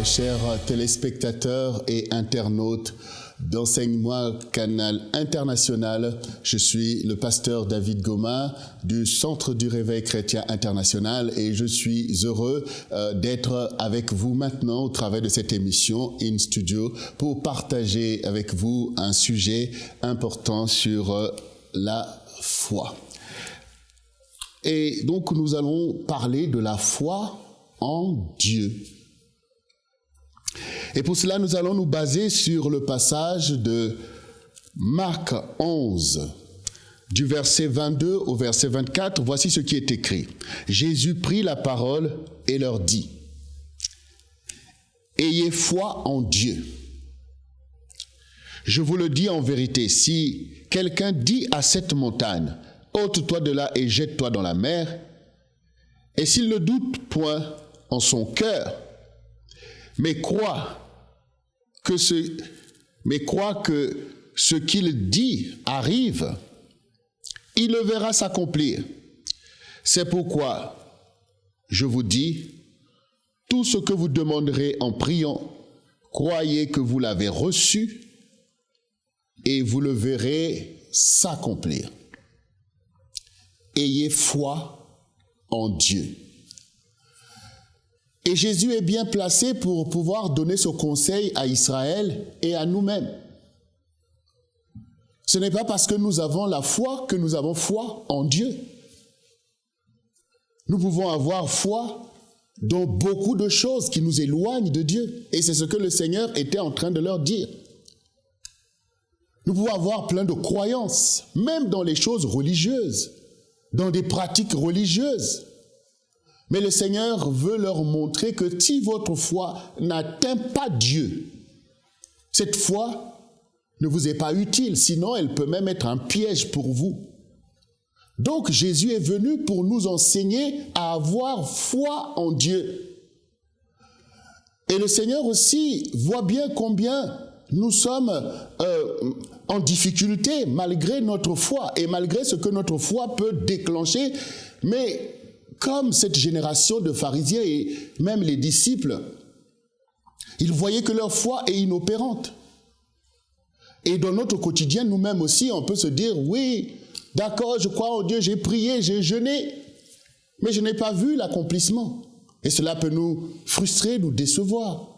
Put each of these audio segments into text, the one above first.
chers téléspectateurs et internautes d'Enseigne-moi Canal International. Je suis le pasteur David Goma du Centre du Réveil Chrétien International et je suis heureux d'être avec vous maintenant au travers de cette émission In Studio pour partager avec vous un sujet important sur la foi. Et donc nous allons parler de la foi en Dieu. Et pour cela, nous allons nous baser sur le passage de Marc 11, du verset 22 au verset 24. Voici ce qui est écrit. Jésus prit la parole et leur dit, « Ayez foi en Dieu. Je vous le dis en vérité, si quelqu'un dit à cette montagne, « ôte-toi de là et jette-toi dans la mer », et s'il ne doute point en son cœur, mais croit que ce qu'il dit arrive, il le verra s'accomplir. C'est pourquoi je vous dis, tout ce que vous demanderez en priant, croyez que vous l'avez reçu et vous le verrez s'accomplir. Ayez foi en Dieu. Et Jésus est bien placé pour pouvoir donner ce conseil à Israël et à nous-mêmes. Ce n'est pas parce que nous avons la foi que nous avons foi en Dieu. Nous pouvons avoir foi dans beaucoup de choses qui nous éloignent de Dieu. Et c'est ce que le Seigneur était en train de leur dire. Nous pouvons avoir plein de croyances, même dans les choses religieuses, dans des pratiques religieuses. Mais le Seigneur veut leur montrer que si votre foi n'atteint pas Dieu, cette foi ne vous est pas utile, sinon elle peut même être un piège pour vous. Donc Jésus est venu pour nous enseigner à avoir foi en Dieu. Et le Seigneur aussi voit bien combien nous sommes en difficulté malgré notre foi et malgré ce que notre foi peut déclencher, mais comme cette génération de pharisiens et même les disciples, ils voyaient que leur foi est inopérante. Et dans notre quotidien, nous-mêmes aussi, on peut se dire, oui, d'accord, je crois en Dieu, j'ai prié, j'ai jeûné, mais je n'ai pas vu l'accomplissement. Et cela peut nous frustrer, nous décevoir.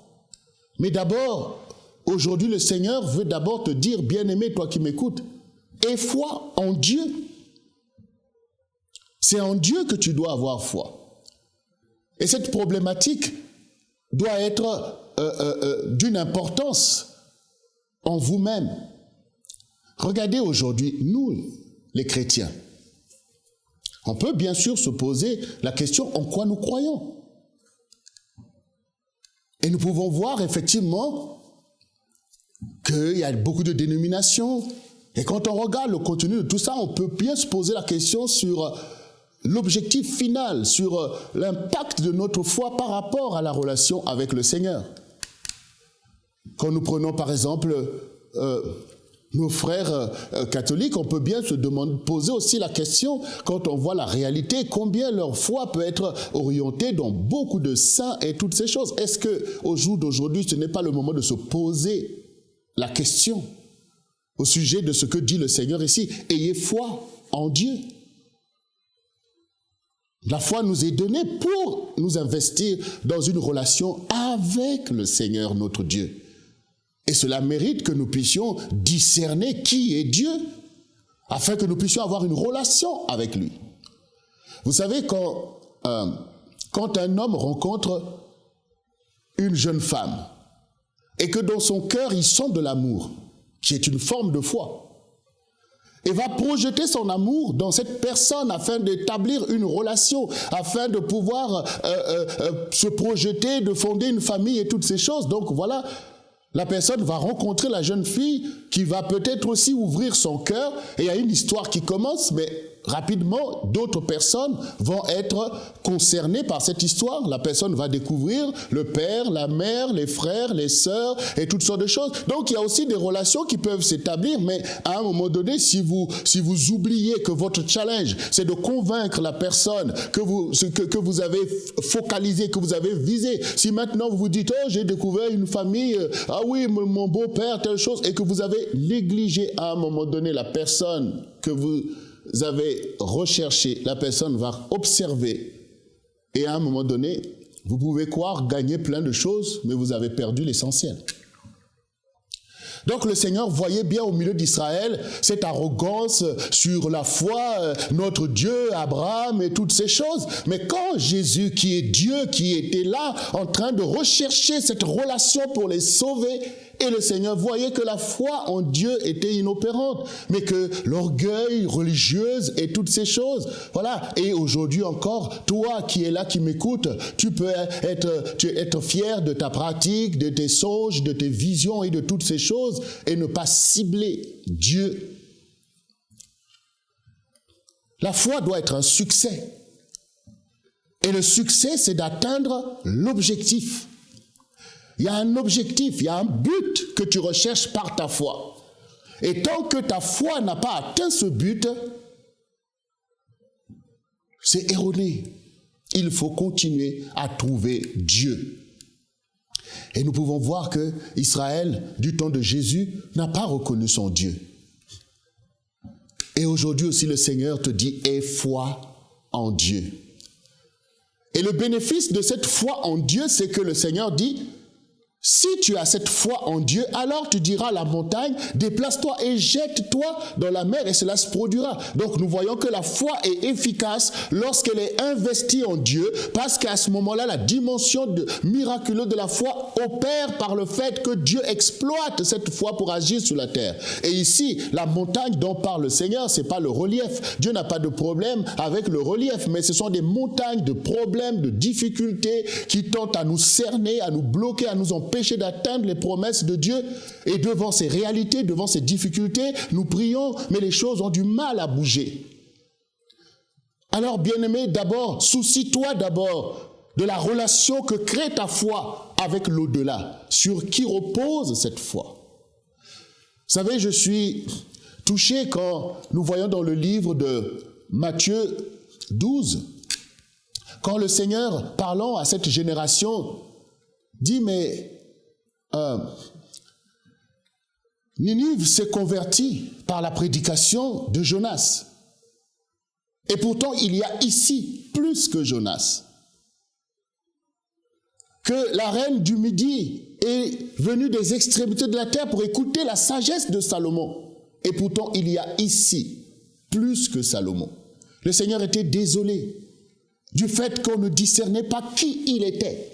Mais d'abord, aujourd'hui, le Seigneur veut d'abord te dire, bien-aimé, toi qui m'écoutes, aie foi en Dieu. C'est en Dieu que tu dois avoir foi. Et cette problématique doit être d'une importance en vous-même. Regardez aujourd'hui, nous, les chrétiens, on peut bien sûr se poser la question en quoi nous croyons. Et nous pouvons voir effectivement qu'il y a beaucoup de dénominations. Et quand on regarde le contenu de tout ça, on peut bien se poser la question sur l'objectif final, sur l'impact de notre foi par rapport à la relation avec le Seigneur. Quand nous prenons par exemple nos frères catholiques, on peut bien poser aussi la question, quand on voit la réalité, combien leur foi peut être orientée dans beaucoup de saints et toutes ces choses. Est-ce qu'au jour d'aujourd'hui, ce n'est pas le moment de se poser la question au sujet de ce que dit le Seigneur ici? Ayez foi en Dieu. La foi nous est donnée pour nous investir dans une relation avec le Seigneur notre Dieu. Et cela mérite que nous puissions discerner qui est Dieu, afin que nous puissions avoir une relation avec lui. Vous savez, quand un homme rencontre une jeune femme, et que dans son cœur il sent de l'amour, qui est une forme de foi, et va projeter son amour dans cette personne afin d'établir une relation, afin de pouvoir se projeter, de fonder une famille et toutes ces choses. Donc voilà, la personne va rencontrer la jeune fille qui va peut-être aussi ouvrir son cœur. Et il y a une histoire qui commence, mais rapidement, d'autres personnes vont être concernées par cette histoire. La personne va découvrir le père, la mère, les frères, les sœurs et toutes sortes de choses. Donc, il y a aussi des relations qui peuvent s'établir, mais à un moment donné, si vous oubliez que votre challenge, c'est de convaincre la personne que vous avez focalisé, que vous avez visé. Si maintenant vous vous dites, oh, j'ai découvert une famille, ah oui, mon beau-père, telle chose, et que vous avez négligé à un moment donné la personne que vous avez recherché, la personne va observer et à un moment donné, vous pouvez croire gagner plein de choses, mais vous avez perdu l'essentiel. Donc le Seigneur voyait bien au milieu d'Israël cette arrogance sur la foi, notre Dieu, Abraham et toutes ces choses. Mais quand Jésus, qui est Dieu, qui était là en train de rechercher cette relation pour les sauver, et le Seigneur voyait que la foi en Dieu était inopérante, mais que l'orgueil religieuse et toutes ces choses, voilà. Et aujourd'hui encore, toi qui es là, qui m'écoutes, tu peux être fier de ta pratique, de tes songes, de tes visions et de toutes ces choses, et ne pas cibler Dieu. La foi doit être un succès. Et le succès, c'est d'atteindre l'objectif. Il y a un objectif, il y a un but que tu recherches par ta foi. Et tant que ta foi n'a pas atteint ce but, c'est erroné. Il faut continuer à trouver Dieu. Et nous pouvons voir que Israël, du temps de Jésus, n'a pas reconnu son Dieu. Et aujourd'hui aussi, le Seigneur te dit, aie foi en Dieu. Et le bénéfice de cette foi en Dieu, c'est que le Seigneur dit, si tu as cette foi en Dieu, alors tu diras à la montagne, déplace-toi et jette-toi dans la mer et cela se produira. Donc nous voyons que la foi est efficace lorsqu'elle est investie en Dieu, parce qu'à ce moment-là, la dimension miraculeuse de la foi opère par le fait que Dieu exploite cette foi pour agir sur la terre. Et ici, la montagne dont parle le Seigneur, c'est pas le relief. Dieu n'a pas de problème avec le relief, mais ce sont des montagnes de problèmes, de difficultés qui tentent à nous cerner, à nous bloquer, à nous empêcher d'atteindre les promesses de Dieu. Et devant ces réalités, devant ces difficultés, nous prions, mais les choses ont du mal à bouger. Alors, bien-aimé, d'abord, soucie-toi d'abord de la relation que crée ta foi avec l'au-delà. Sur qui repose cette foi? Vous savez, je suis touché quand nous voyons dans le livre de Matthieu 12, quand le Seigneur, parlant à cette génération, dit, mais Ninive s'est convertie par la prédication de Jonas. Et pourtant, il y a ici plus que Jonas. Que la reine du Midi est venue des extrémités de la terre pour écouter la sagesse de Salomon. Et pourtant, il y a ici plus que Salomon. Le Seigneur était désolé du fait qu'on ne discernait pas qui il était,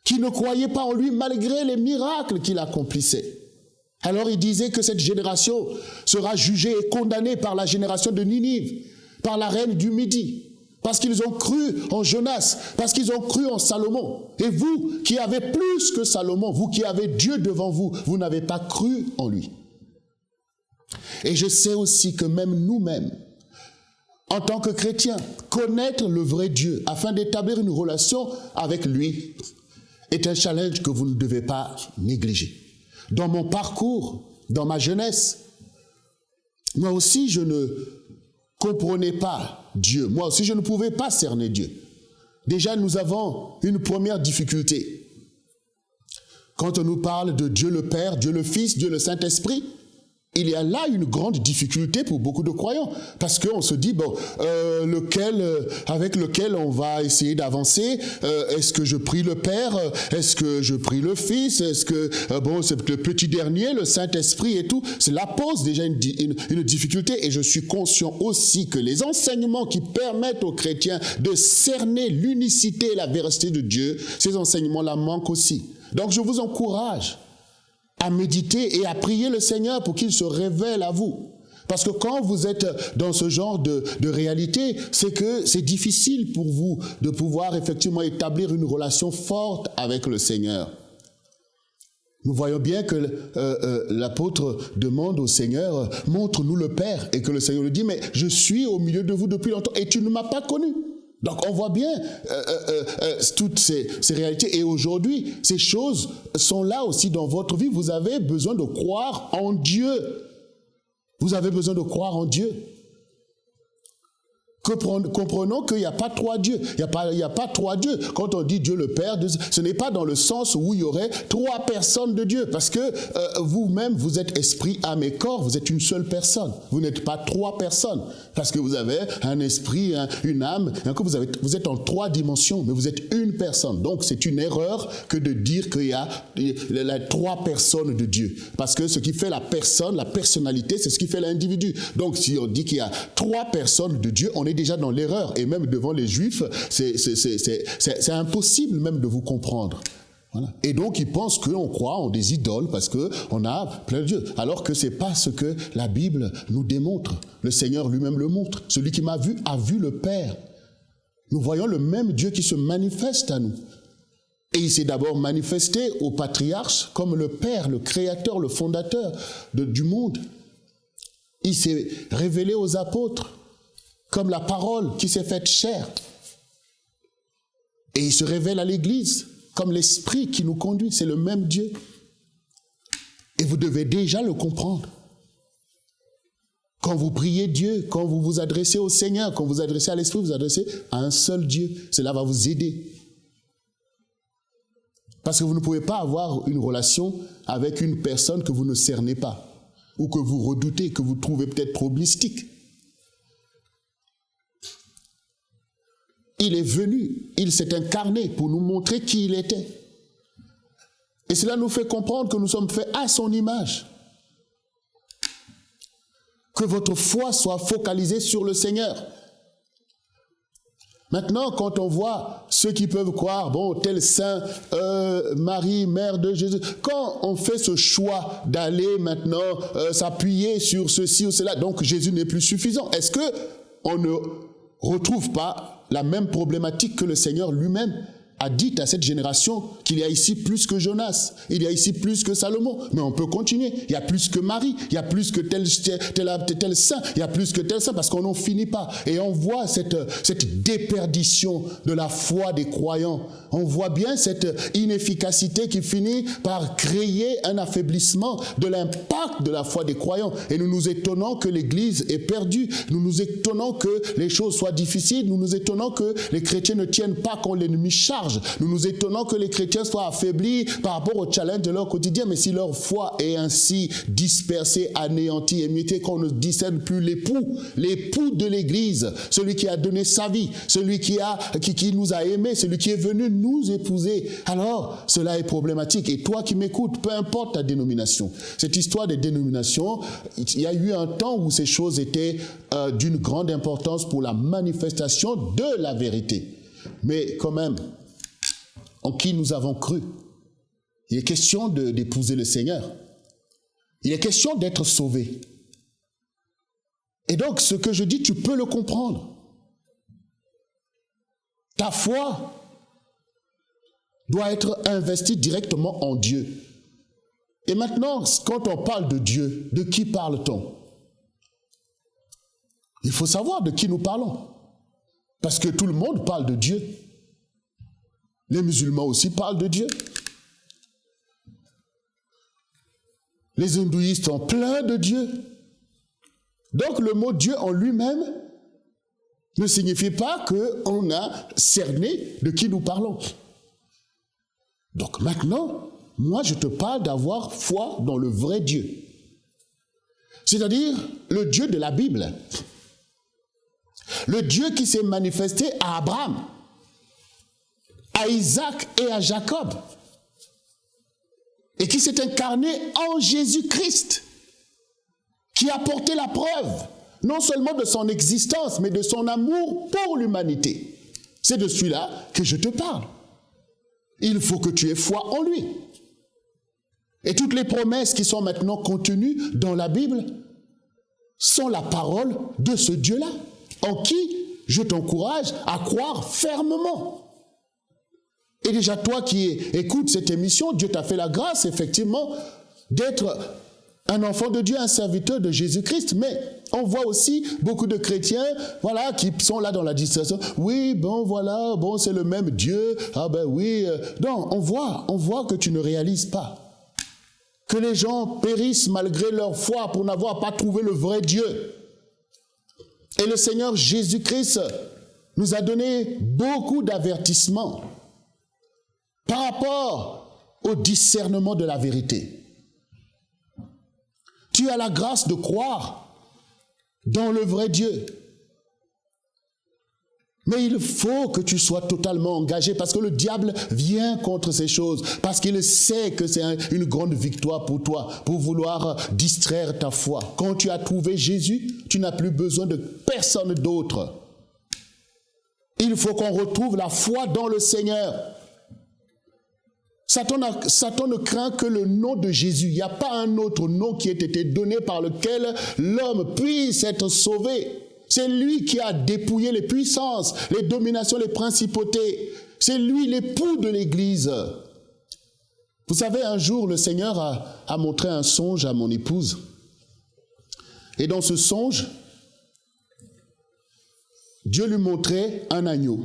qui ne croyait pas en lui malgré les miracles qu'il accomplissait. Alors il disait que cette génération sera jugée et condamnée par la génération de Ninive, par la reine du Midi, parce qu'ils ont cru en Jonas, parce qu'ils ont cru en Salomon. Et vous qui avez plus que Salomon, vous qui avez Dieu devant vous, vous n'avez pas cru en lui. Et je sais aussi que même nous-mêmes, en tant que chrétiens, connaître le vrai Dieu afin d'établir une relation avec lui est un challenge que vous ne devez pas négliger. Dans mon parcours, dans ma jeunesse, moi aussi je ne comprenais pas Dieu. Moi aussi je ne pouvais pas cerner Dieu. Déjà nous avons une première difficulté. Quand on nous parle de Dieu le Père, Dieu le Fils, Dieu le Saint-Esprit, il y a là une grande difficulté pour beaucoup de croyants, parce qu'on se dit, bon, avec lequel on va essayer d'avancer, est-ce que je prie le Père, est-ce que je prie le Fils, est-ce que, c'est le petit dernier, le Saint-Esprit et tout, cela pose déjà une difficulté, et je suis conscient aussi que les enseignements qui permettent aux chrétiens de cerner l'unicité et la véracité de Dieu, ces enseignements-là manquent aussi. Donc je vous encourage à méditer et à prier le Seigneur pour qu'il se révèle à vous. Parce que quand vous êtes dans ce genre de réalité, c'est que c'est difficile pour vous de pouvoir effectivement établir une relation forte avec le Seigneur. Nous voyons bien que l'apôtre demande au Seigneur, montre-nous le Père, et que le Seigneur lui dit, mais je suis au milieu de vous depuis longtemps et tu ne m'as pas connu. Donc on voit bien toutes ces réalités. Et aujourd'hui, ces choses sont là aussi dans votre vie. Vous avez besoin de croire en Dieu. Vous avez besoin de croire en Dieu. Comprenons qu'il n'y a pas trois dieux. Il n'y a pas trois dieux. Quand on dit Dieu le Père, ce n'est pas dans le sens où il y aurait trois personnes de Dieu. Parce que vous-même, vous êtes esprit, âme et corps. Vous êtes une seule personne. Vous n'êtes pas trois personnes. Parce que vous avez un esprit, une âme. Et encore, vous êtes en trois dimensions, mais vous êtes une personne. Donc, c'est une erreur que de dire qu'il y a trois personnes de Dieu. Parce que ce qui fait la personne, la personnalité, c'est ce qui fait l'individu. Donc, si on dit qu'il y a trois personnes de Dieu, on est déjà dans l'erreur. Et même devant les Juifs, c'est impossible même de vous comprendre. Voilà. Et donc, ils pensent qu'on croit en des idoles parce qu'on a plein de dieux. Alors que ce n'est pas ce que la Bible nous démontre. Le Seigneur lui-même le montre. Celui qui m'a vu a vu le Père. Nous voyons le même Dieu qui se manifeste à nous. Et il s'est d'abord manifesté aux patriarches comme le Père, le Créateur, le fondateur du monde. Il s'est révélé aux apôtres comme la parole qui s'est faite chair. Et il se révèle à l'Église comme l'Esprit qui nous conduit. C'est le même Dieu. Et vous devez déjà le comprendre. Quand vous priez Dieu, quand vous vous adressez au Seigneur, quand vous vous adressez à l'Esprit, vous vous adressez à un seul Dieu. Cela va vous aider. Parce que vous ne pouvez pas avoir une relation avec une personne que vous ne cernez pas, ou que vous redoutez, que vous trouvez peut-être trop mystique. Il est venu, il s'est incarné pour nous montrer qui il était. Et cela nous fait comprendre que nous sommes faits à son image. Que votre foi soit focalisée sur le Seigneur. Maintenant, quand on voit ceux qui peuvent croire, bon, tel saint, Marie, mère de Jésus, quand on fait ce choix d'aller maintenant s'appuyer sur ceci ou cela, donc Jésus n'est plus suffisant. Est-ce que on ne retrouve pas la même problématique que le Seigneur lui-même a dit à cette génération qu'il y a ici plus que Jonas, il y a ici plus que Salomon, mais on peut continuer, il y a plus que Marie, il y a plus que tel saint, il y a plus que tel saint, parce qu'on n'en finit pas. Et on voit cette déperdition de la foi des croyants, on voit bien cette inefficacité qui finit par créer un affaiblissement de l'impact de la foi des croyants. Et nous nous étonnons que l'Église est perdue, nous nous étonnons que les choses soient difficiles, nous nous étonnons que les chrétiens ne tiennent pas quand l'ennemi charge. Nous nous étonnons que les chrétiens soient affaiblis par rapport au challenge de leur quotidien, mais si leur foi est ainsi dispersée, anéantie, émiettée, qu'on ne discerne plus l'époux de l'Église, celui qui a donné sa vie, celui qui nous a aimés, celui qui est venu nous épouser, alors cela est problématique. Et toi qui m'écoutes, peu importe ta dénomination, cette histoire des dénominations, il y a eu un temps où ces choses étaient d'une grande importance pour la manifestation de la vérité. Mais quand même, en qui nous avons cru. Il est question d'épouser le Seigneur. Il est question d'être sauvé. Et donc, ce que je dis, tu peux le comprendre. Ta foi doit être investie directement en Dieu. Et maintenant, quand on parle de Dieu, de qui parle-t-on? Il faut savoir de qui nous parlons. Parce que tout le monde parle de Dieu. Les musulmans aussi parlent de Dieu. Les hindouistes ont plein de Dieu. Donc le mot Dieu en lui-même ne signifie pas qu'on a cerné de qui nous parlons. Donc maintenant, moi je te parle d'avoir foi dans le vrai Dieu. C'est-à-dire le Dieu de la Bible. Le Dieu qui s'est manifesté à Abraham, à Isaac et à Jacob, et qui s'est incarné en Jésus-Christ, qui a porté la preuve, non seulement de son existence, mais de son amour pour l'humanité. C'est de celui-là que je te parle. Il faut que tu aies foi en lui. Et toutes les promesses qui sont maintenant contenues dans la Bible sont la parole de ce Dieu-là, en qui je t'encourage à croire fermement. Et déjà, toi qui écoutes cette émission, Dieu t'a fait la grâce, effectivement, d'être un enfant de Dieu, un serviteur de Jésus-Christ. Mais on voit aussi beaucoup de chrétiens, voilà, qui sont là dans la distraction. Oui, bon, voilà, bon, c'est le même Dieu. Ah ben oui. Non, on voit que tu ne réalises pas. Que les gens périssent malgré leur foi pour n'avoir pas trouvé le vrai Dieu. Et le Seigneur Jésus-Christ nous a donné beaucoup d'avertissements par rapport au discernement de la vérité. Tu as la grâce de croire dans le vrai Dieu. Mais il faut que tu sois totalement engagé parce que le diable vient contre ces choses, parce qu'il sait que c'est une grande victoire pour toi, pour vouloir distraire ta foi. Quand tu as trouvé Jésus, tu n'as plus besoin de personne d'autre. Il faut qu'on retrouve la foi dans le Seigneur. Satan ne craint que le nom de Jésus. Il n'y a pas un autre nom qui ait été donné par lequel l'homme puisse être sauvé. C'est lui qui a dépouillé les puissances, les dominations, les principautés. C'est lui l'époux de l'Église. Vous savez, un jour, le Seigneur a montré un songe à mon épouse. Et dans ce songe, Dieu lui montrait un agneau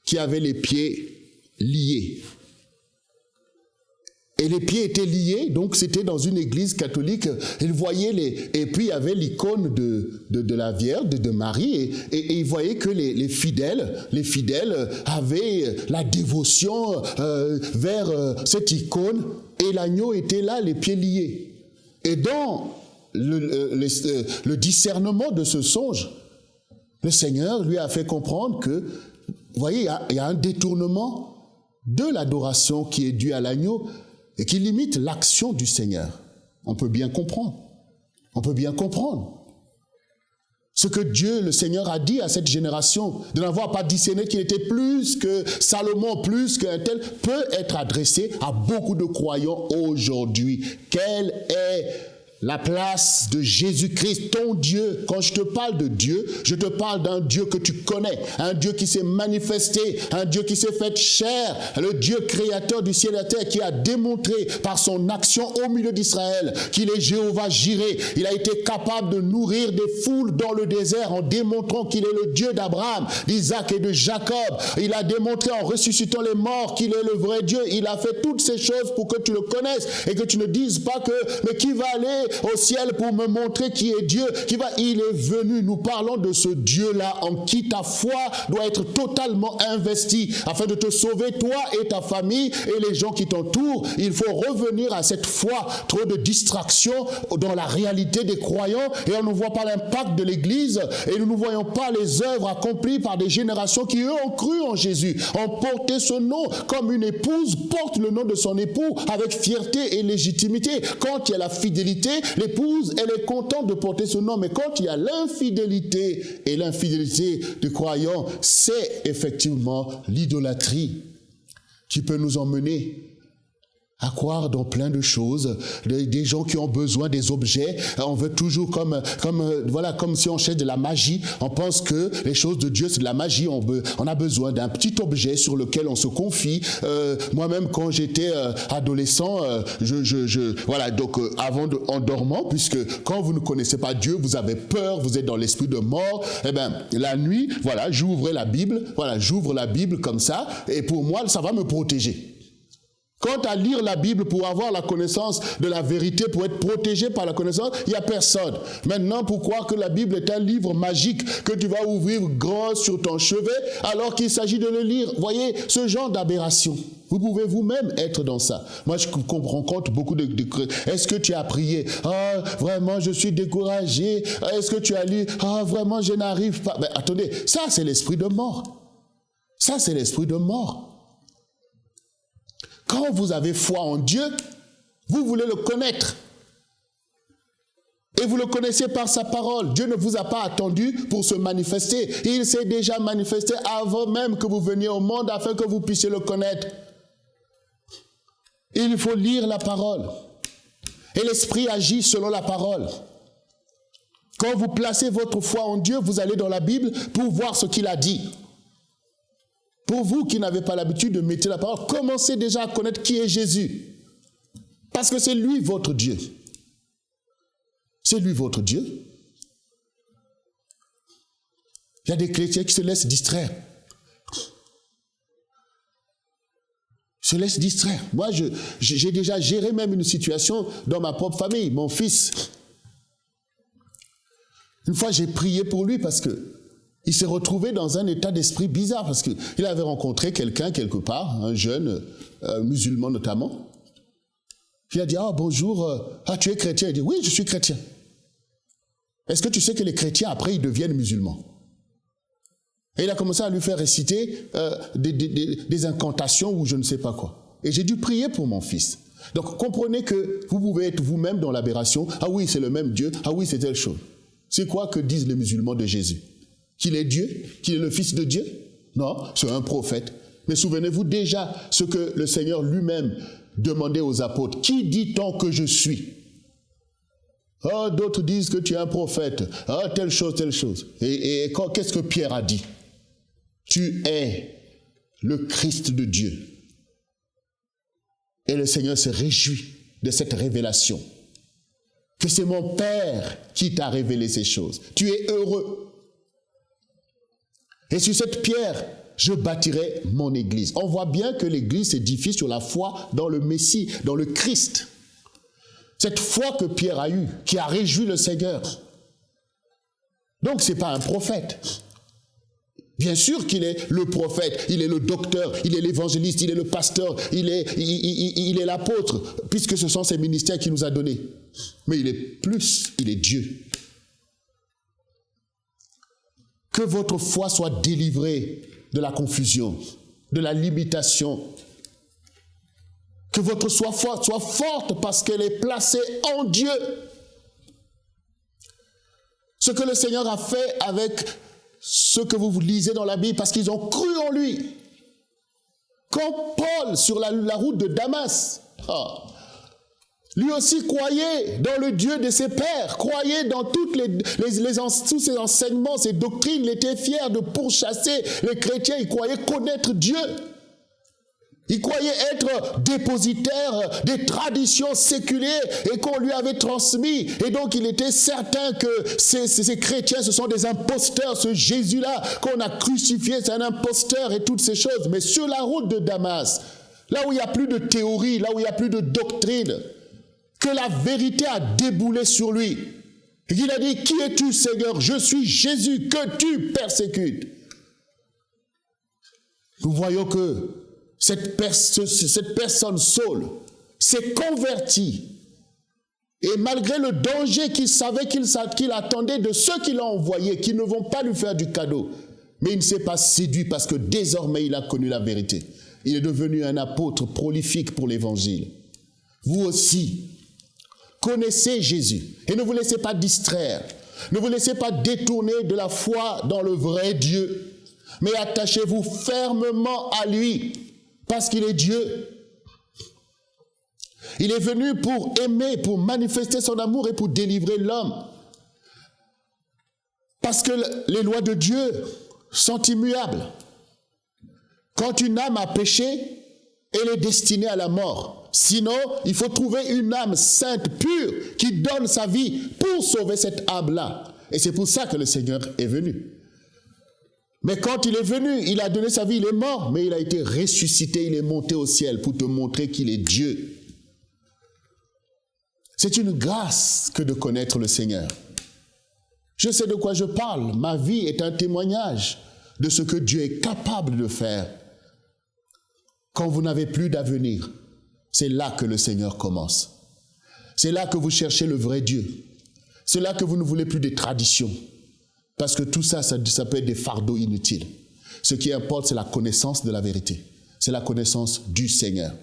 qui avait les pieds liés. Et les pieds étaient liés, donc c'était dans une église catholique. Il voyait et puis il y avait l'icône de la Vierge, de Marie, et il voyait que les fidèles avaient la dévotion vers cette icône, et l'agneau était là, les pieds liés. Et dans le discernement de ce songe, le Seigneur lui a fait comprendre que, vous voyez, il y a un détournement de l'adoration qui est due à l'agneau, et qui limite l'action du Seigneur. On peut bien comprendre. On peut bien comprendre. Ce que Dieu, le Seigneur, a dit à cette génération, de n'avoir pas discerné qu'il était plus que Salomon, plus qu'un tel, peut être adressé à beaucoup de croyants aujourd'hui. Quelle est la place de Jésus-Christ, ton Dieu? Quand je te parle de Dieu, je te parle d'un Dieu que tu connais, un Dieu qui s'est manifesté, un Dieu qui s'est fait chair, le Dieu créateur du ciel et de la terre, qui a démontré par son action au milieu d'Israël qu'il est Jéhovah Jireh. Il a été capable de nourrir des foules dans le désert en démontrant qu'il est le Dieu d'Abraham, d'Isaac et de Jacob. Il a démontré en ressuscitant les morts qu'il est le vrai Dieu. Il a fait toutes ces choses pour que tu le connaisses et que tu ne dises pas que, mais qui va aller au ciel pour me montrer qui est Dieu, il est venu. Nous parlons de ce Dieu-là en qui ta foi doit être totalement investie afin de te sauver, toi et ta famille et les gens qui t'entourent. Il faut revenir à cette foi. Trop de distractions dans la réalité des croyants et on ne voit pas l'impact de l'Église et nous ne voyons pas les œuvres accomplies par des générations qui, eux, ont cru en Jésus, ont porté ce nom comme une épouse porte le nom de son époux avec fierté et légitimité. Quand il y a la fidélité, l'épouse, elle est contente de porter ce nom, mais quand il y a l'infidélité, et l'infidélité du croyant, c'est effectivement l'idolâtrie qui peut nous emmener à croire dans plein de choses, des gens qui ont besoin des objets. On veut toujours comme si on cherche de la magie. On pense que les choses de Dieu, c'est de la magie. On a besoin d'un petit objet sur lequel on se confie. Moi-même, quand j'étais adolescent, en dormant, puisque quand vous ne connaissez pas Dieu, vous avez peur, vous êtes dans l'esprit de mort. Eh bien, la nuit, j'ouvre la Bible comme ça, et pour moi, ça va me protéger. Quant à lire la Bible pour avoir la connaissance de la vérité, pour être protégé par la connaissance, il n'y a personne. Maintenant, pour croire que la Bible est un livre magique que tu vas ouvrir grand sur ton chevet alors qu'il s'agit de le lire. Voyez, ce genre d'aberration. Vous pouvez vous-même être dans ça. Moi, je rencontre beaucoup de... Est-ce que tu as prié? Ah, vraiment, je suis découragé. Est-ce que tu as lu? Ah, vraiment, je n'arrive pas. Mais attendez, ça, c'est l'esprit de mort. Ça, c'est l'esprit de mort. Quand vous avez foi en Dieu, vous voulez le connaître. Et vous le connaissez par sa parole. Dieu ne vous a pas attendu pour se manifester. Il s'est déjà manifesté avant même que vous veniez au monde afin que vous puissiez le connaître. Il faut lire la parole. Et l'Esprit agit selon la parole. Quand vous placez votre foi en Dieu, vous allez dans la Bible pour voir ce qu'il a dit. Pour vous qui n'avez pas l'habitude de méditer la parole, commencez déjà à connaître qui est Jésus. Parce que c'est lui votre Dieu. C'est lui votre Dieu. Il y a des chrétiens qui se laissent distraire. Se laissent distraire. Moi, j'ai déjà géré même une situation dans ma propre famille. Mon fils, une fois j'ai prié pour lui parce que il s'est retrouvé dans un état d'esprit bizarre parce qu'il avait rencontré quelqu'un quelque part, un jeune musulman notamment. Il a dit, ah bonjour, tu es chrétien? Il dit, oui, je suis chrétien. Est-ce que tu sais que les chrétiens, après, ils deviennent musulmans? Et il a commencé à lui faire réciter des incantations ou je ne sais pas quoi. Et j'ai dû prier pour mon fils. Donc comprenez que vous pouvez être vous-même dans l'aberration. Ah oui, c'est le même Dieu. Ah oui, c'est telle chose. C'est quoi que disent les musulmans de Jésus? Qu'il est Dieu? Qu'il est le Fils de Dieu? Non, c'est un prophète. Mais souvenez-vous déjà ce que le Seigneur lui-même demandait aux apôtres. Qui dit-on que je suis? Oh, d'autres disent que tu es un prophète. Oh, telle chose, telle chose. Et qu'est-ce que Pierre a dit? Tu es le Christ de Dieu. Et le Seigneur se réjouit de cette révélation. Que c'est mon Père qui t'a révélé ces choses. Tu es heureux. Et sur cette pierre, je bâtirai mon église. On voit bien que l'église s'édifie sur la foi dans le Messie, dans le Christ. Cette foi que Pierre a eue, qui a réjoui le Seigneur. Donc ce n'est pas un prophète. Bien sûr qu'il est le prophète, il est le docteur, il est l'évangéliste, il est le pasteur, il est l'apôtre, puisque ce sont ces ministères qu'il nous a donnés. Mais il est plus, il est Dieu. Que votre foi soit délivrée de la confusion, de la limitation. Que votre foi soit forte parce qu'elle est placée en Dieu. Ce que le Seigneur a fait avec ce que vous lisez dans la Bible, parce qu'ils ont cru en lui. Quand Paul, sur la route de Damas, lui aussi croyait dans le Dieu de ses pères, croyait dans tous ses enseignements, ses doctrines, il était fier de pourchasser les chrétiens, il croyait connaître Dieu. Il croyait être dépositaire des traditions séculières et qu'on lui avait transmis. Et donc il était certain que ces chrétiens, ce sont des imposteurs. Ce Jésus-là qu'on a crucifié, c'est un imposteur et toutes ces choses. Mais sur la route de Damas, là où il n'y a plus de théorie, là où il n'y a plus de doctrine, que la vérité a déboulé sur lui. Et il a dit, qui es-tu, Seigneur? Je suis Jésus que tu persécutes. Nous voyons que cette personne Saul s'est convertie. Et malgré le danger qu'il savait qu'il attendait de ceux qui l'ont envoyé, qui ne vont pas lui faire du cadeau, mais il ne s'est pas séduit parce que désormais il a connu la vérité. Il est devenu un apôtre prolifique pour l'évangile. Vous aussi, connaissez Jésus et ne vous laissez pas distraire. Ne vous laissez pas détourner de la foi dans le vrai Dieu, mais attachez-vous fermement à lui. Parce qu'il est Dieu. Il est venu pour aimer, pour manifester son amour et pour délivrer l'homme. Parce que les lois de Dieu sont immuables. Quand une âme a péché, elle est destinée à la mort. Sinon, il faut trouver une âme sainte, pure, qui donne sa vie pour sauver cette âme-là. Et c'est pour ça que le Seigneur est venu. Mais quand il est venu, il a donné sa vie, il est mort, mais il a été ressuscité, il est monté au ciel pour te montrer qu'il est Dieu. C'est une grâce que de connaître le Seigneur. Je sais de quoi je parle. Ma vie est un témoignage de ce que Dieu est capable de faire. Quand vous n'avez plus d'avenir, c'est là que le Seigneur commence. C'est là que vous cherchez le vrai Dieu. C'est là que vous ne voulez plus des traditions. Parce que tout ça, ça peut être des fardeaux inutiles. Ce qui importe, c'est la connaissance de la vérité. C'est la connaissance du Seigneur.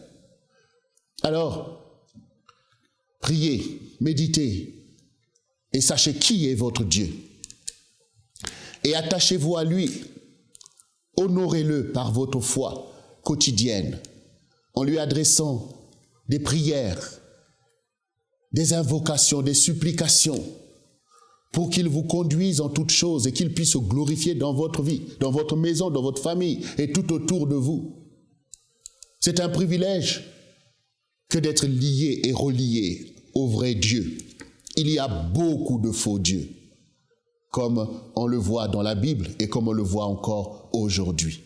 Alors, priez, méditez et sachez qui est votre Dieu. Et attachez-vous à lui. Honorez-le par votre foi quotidienne en lui adressant des prières, des invocations, des supplications pour qu'il vous conduise en toutes choses et qu'il puisse se glorifier dans votre vie, dans votre maison, dans votre famille et tout autour de vous. C'est un privilège que d'être lié et relié au vrai Dieu. Il y a beaucoup de faux dieux, comme on le voit dans la Bible et comme on le voit encore aujourd'hui.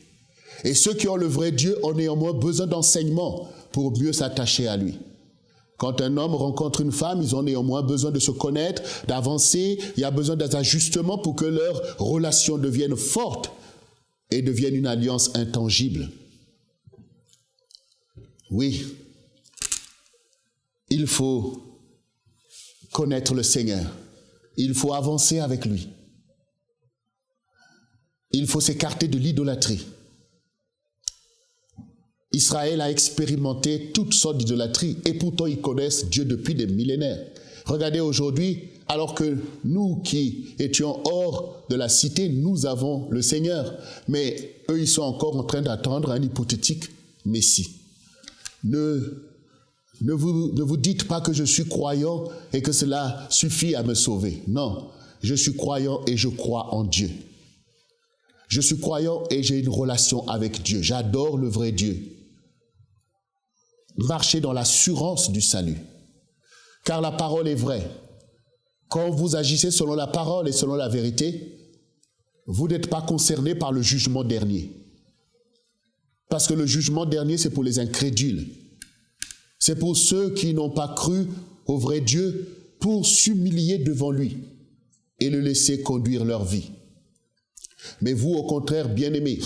Et ceux qui ont le vrai Dieu ont néanmoins besoin d'enseignement pour mieux s'attacher à lui. Quand un homme rencontre une femme, ils ont néanmoins besoin de se connaître, d'avancer. Il y a besoin d'ajustements pour que leur relation devienne forte et devienne une alliance intangible. Oui, il faut connaître le Seigneur. Il faut avancer avec lui. Il faut s'écarter de l'idolâtrie. Israël a expérimenté toutes sortes d'idolâtries et pourtant ils connaissent Dieu depuis des millénaires. Regardez aujourd'hui, alors que nous qui étions hors de la cité, nous avons le Seigneur. Mais eux, ils sont encore en train d'attendre un hypothétique Messie. Ne vous dites pas que je suis croyant et que cela suffit à me sauver. Non, je suis croyant et je crois en Dieu. Je suis croyant et j'ai une relation avec Dieu. J'adore le vrai Dieu. Marchez dans l'assurance du salut. Car la parole est vraie. Quand vous agissez selon la parole et selon la vérité, vous n'êtes pas concerné par le jugement dernier. Parce que le jugement dernier, c'est pour les incrédules. C'est pour ceux qui n'ont pas cru au vrai Dieu pour s'humilier devant lui et le laisser conduire leur vie. Mais vous, au contraire, bien-aimés,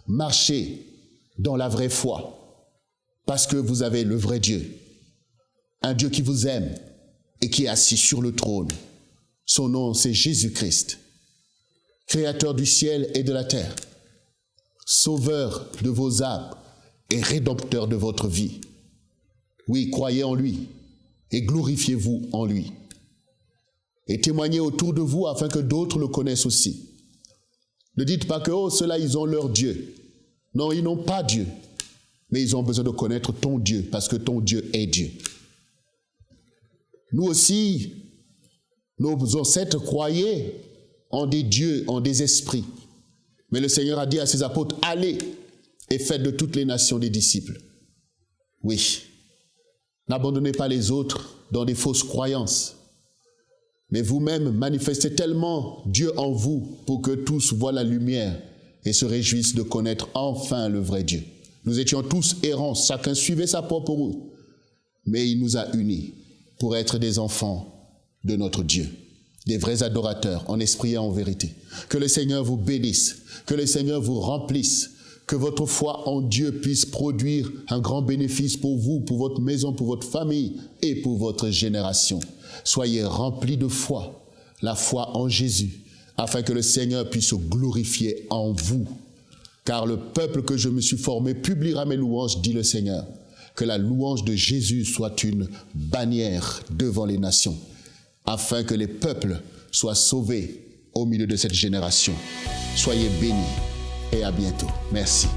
marchez dans la vraie foi parce que vous avez le vrai Dieu, un Dieu qui vous aime et qui est assis sur le trône. Son nom, c'est Jésus-Christ, créateur du ciel et de la terre, sauveur de vos âmes et rédempteur de votre vie. Oui, croyez en lui et glorifiez-vous en lui. Et témoignez autour de vous afin que d'autres le connaissent aussi. Ne dites pas que, oh, ceux-là, ils ont leur Dieu. Non, ils n'ont pas Dieu. Mais ils ont besoin de connaître ton Dieu parce que ton Dieu est Dieu. Nous aussi, nos ancêtres croyaient en des dieux, en des esprits. Mais le Seigneur a dit à ses apôtres, allez et faites de toutes les nations des disciples. Oui. N'abandonnez pas les autres dans des fausses croyances. Mais vous-même manifestez tellement Dieu en vous pour que tous voient la lumière et se réjouissent de connaître enfin le vrai Dieu. Nous étions tous errants, chacun suivait sa propre route. Mais il nous a unis pour être des enfants de notre Dieu, des vrais adorateurs en esprit et en vérité. Que le Seigneur vous bénisse, que le Seigneur vous remplisse, que votre foi en Dieu puisse produire un grand bénéfice pour vous, pour votre maison, pour votre famille et pour votre génération. Soyez remplis de foi, la foi en Jésus, afin que le Seigneur puisse se glorifier en vous. Car le peuple que je me suis formé publiera mes louanges, dit le Seigneur. Que la louange de Jésus soit une bannière devant les nations, afin que les peuples soient sauvés au milieu de cette génération. Soyez bénis et à bientôt. Merci.